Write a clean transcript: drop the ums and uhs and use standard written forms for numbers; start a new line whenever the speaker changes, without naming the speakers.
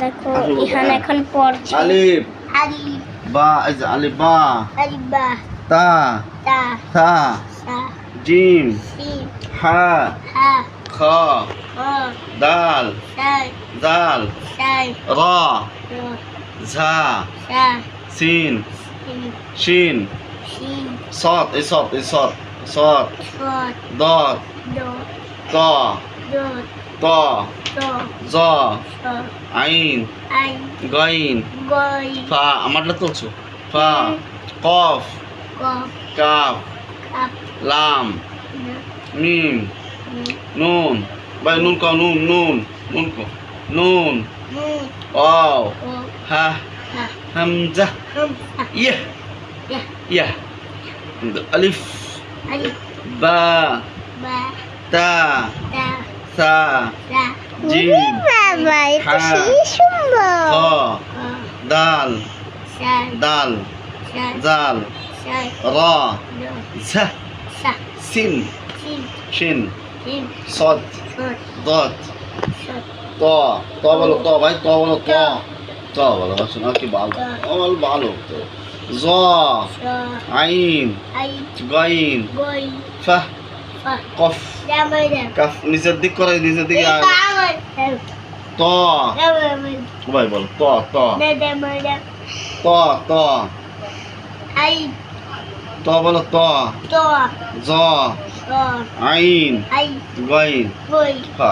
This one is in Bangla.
দেখো ইহান এখন পড়ছে
আলিফ
আলিফ
বা এই যে আলিফ বা
আলিফ বা
তা
তা
থা
সা
জিম
সিন
হা
হা
খ
খ
দাল
দাল
জাল
দাল
রা
র
ঝা
সা
সিন
সিন
শিন
শিন
صاد ايه صاد ايه صاد صاد
صاد
ضاد
দ
طا
দ
طا
ত
ظا
স
عين
আইন
غين
গই
ফা আমারটা তুলছো ফা কফ
ক
কাফ
কাপ
লাম
না
মিম
নি
নুন ভাই নুন কও নুন নুন নুন কও নুন
মু
ওয়াও
ও
হা
হা
হামজা
হাম হা
ইয়া
ইয়া
ইয়া আলিফ
আলিফ
বা
বা
তা
তা
সা
সা
জিম
বাবা
এটা
সেই সুন্দর
খ
ক
দাল
সা
দাল
সা
জাল
সা
রা
দ
ঝা
সা
সিন
সিন
শিন
সিন
صاد
সদ
ضاد
সদ
طا طا বলো طا ভাই طا বলো طا طا বলো শোনা কি ভালো আমার ভালো তো ظا
স
عين
আই
غين
গই
فا
ফা
قف
দামাই দা
কাফ নিচের দিক করে নিচের দিকে আয়
দামাই
طا
দামাই
ভাই বল طا طا
দামাই দা
طا طا
আই
طا বলো طا
ত
ظا
স
عين
আই
غين
গই
فا